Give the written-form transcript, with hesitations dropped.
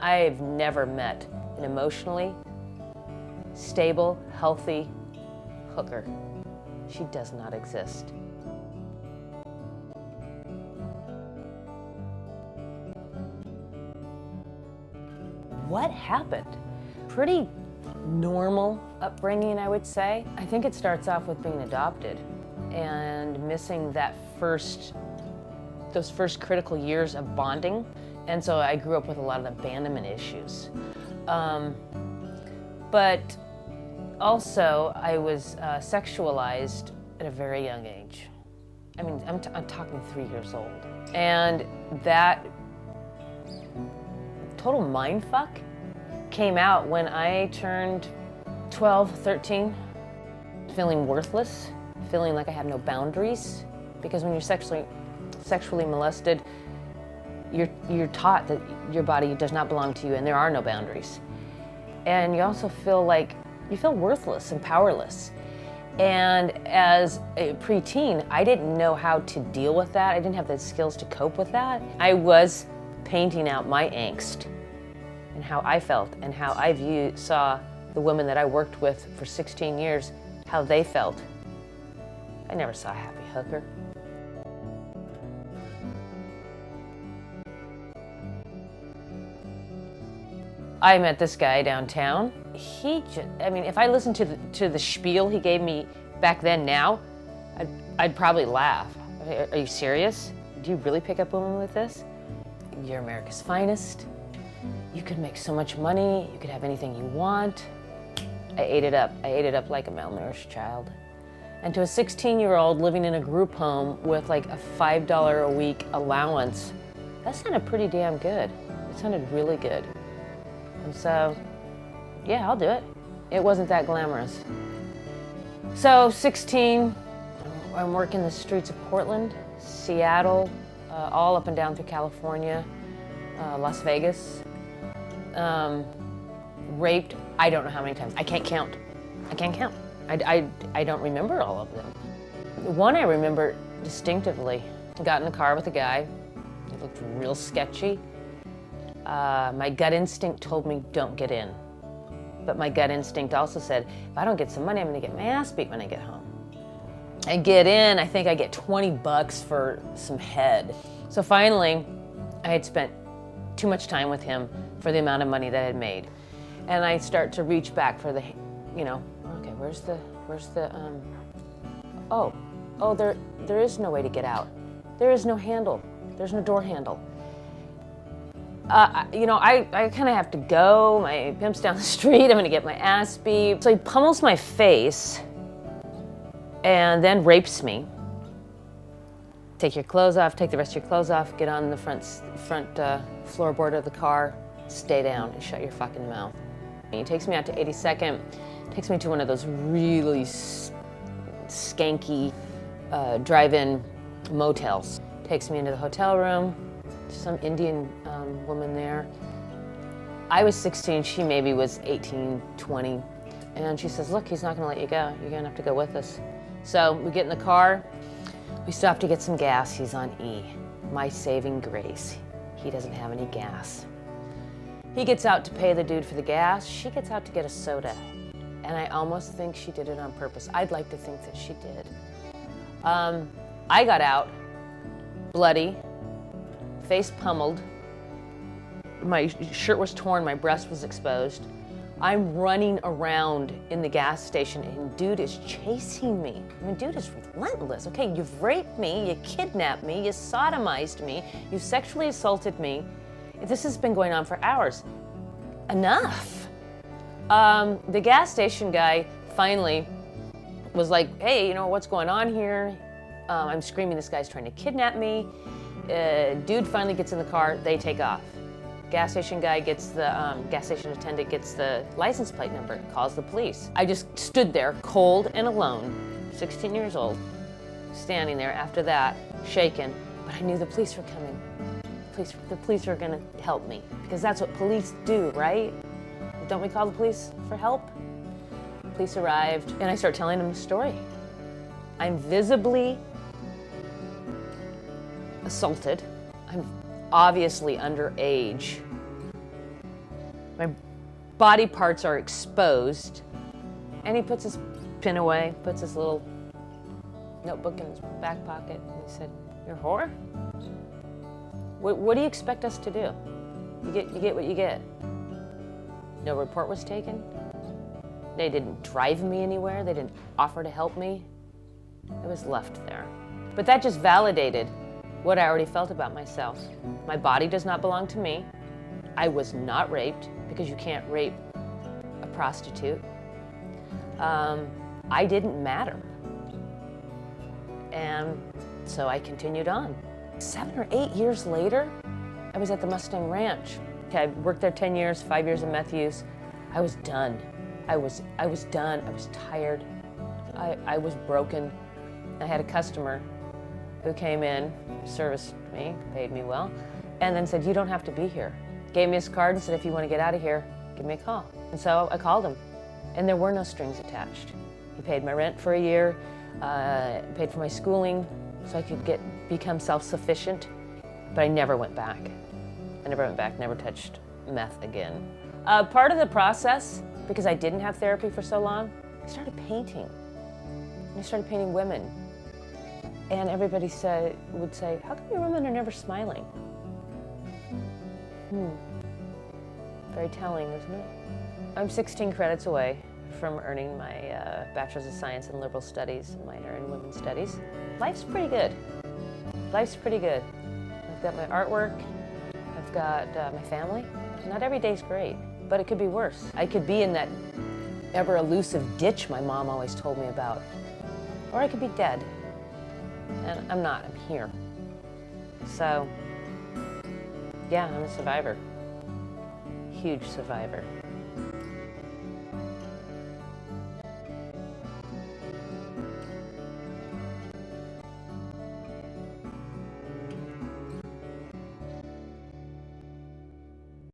I've never met an emotionally stable, healthy hooker. She does not exist. What happened? Pretty normal upbringing, I would say. I think it starts off with being adopted and missing those first critical years of bonding. And so I grew up with a lot of abandonment issues. But also I was sexualized at a very young age. I mean, I'm talking 3 years old. And that total mindfuck came out when I turned 12, 13, feeling worthless, feeling like I have no boundaries. Because when you're sexually molested, you're taught that your body does not belong to you and there are no boundaries. And you also feel like you feel worthless and powerless. And as a preteen, I didn't know how to deal with that. I didn't have the skills to cope with that. I was painting out my angst and how I felt and how I saw the women that I worked with for 16 years, how they felt. I never saw a happy hooker. I met this guy downtown. I mean, if I listened to the spiel he gave me back then now, I'd probably laugh. Are you serious? Do you really pick up women with this? You're America's finest. You could make so much money. You could have anything you want. I ate it up. I ate it up like a malnourished child. And to a 16-year-old living in a group home with like a $5 a week allowance, that sounded pretty damn good. It sounded really good. And so, yeah, I'll do it. It wasn't that glamorous. So, 16, I'm working the streets of Portland, Seattle, all up and down through California, Las Vegas. Raped, I don't know how many times. I can't count. I can't count. I don't remember all of them. One I remember distinctively. I got in the car with a guy. He looked real sketchy. My gut instinct told me don't get in. But my gut instinct also said, if I don't get some money, I'm gonna get my ass beat when I get home. I get in, I think I get 20 bucks for some head. So finally, I had spent too much time with him for the amount of money that I had made. And I start to reach back for the, okay, there is no way to get out. There is no handle. There's no door handle. I kind of have to go. My pimp's down the street. I'm gonna get my ass beat. So he pummels my face and then rapes me. Take your clothes off, take the rest of your clothes off, get on the front floorboard of the car, stay down and shut your fucking mouth. And he takes me out to 82nd, takes me to one of those really skanky drive-in motels. Takes me into the hotel room, some Indian woman there. I was 16, she maybe was 18, 20. And she says, look, he's not gonna let you go. You're gonna have to go with us. So we get in the car, we stop to get some gas. He's on E, my saving grace. He doesn't have any gas. He gets out to pay the dude for the gas. She gets out to get a soda. And I almost think she did it on purpose. I'd like to think that she did. I got out, bloody, face pummeled. My shirt was torn, my breast was exposed. I'm running around in the gas station and dude is chasing me. I mean, dude is relentless. Okay, you've raped me, you kidnapped me, you sodomized me, you sexually assaulted me. This has been going on for hours. Enough. The gas station guy finally was like, hey, what's going on here? I'm screaming, this guy's trying to kidnap me. Dude finally gets in the car, they take off. Gas station guy gets gas station attendant gets the license plate number, calls the police. I just stood there, cold and alone, 16 years old, standing there after that, shaken, but I knew the police were coming. The police were gonna help me, because that's what police do, right? Don't we call the police for help? Police arrived, and I start telling them the story. I'm visibly assaulted. I'm obviously underage. My body parts are exposed. And he puts his pin away, puts his little notebook in his back pocket, and he said, "You're a whore? What do you expect us to do? You get what you get." No report was taken. They didn't drive me anywhere. They didn't offer to help me. I was left there. But that just validated what I already felt about myself. My body does not belong to me. I was not raped, because you can't rape a prostitute. I didn't matter. And so I continued on. 7 or 8 years later, I was at the Mustang Ranch. Okay, I worked there 10 years, 5 years of meth use. I was done. I was done. I was tired. I was broken. I had a customer who came in, serviced me, paid me well, and then said, "You don't have to be here." Gave me his card and said, "If you want to get out of here, give me a call." And so I called him, and there were no strings attached. He paid my rent for a year, paid for my schooling so I could become self-sufficient, but I never went back. I never went back, never touched meth again. Part of the process, because I didn't have therapy for so long, I started painting. And I started painting women. And everybody would say, "How come your women are never smiling?" Very telling, isn't it? I'm 16 credits away from earning my Bachelor's of Science in Liberal Studies, minor in Women's Studies. Life's pretty good. Life's pretty good. I've got my artwork, I've got my family. Not every day's great, but it could be worse. I could be in that ever elusive ditch my mom always told me about, or I could be dead. And I'm not, I'm here. So, yeah, I'm a survivor. Huge survivor.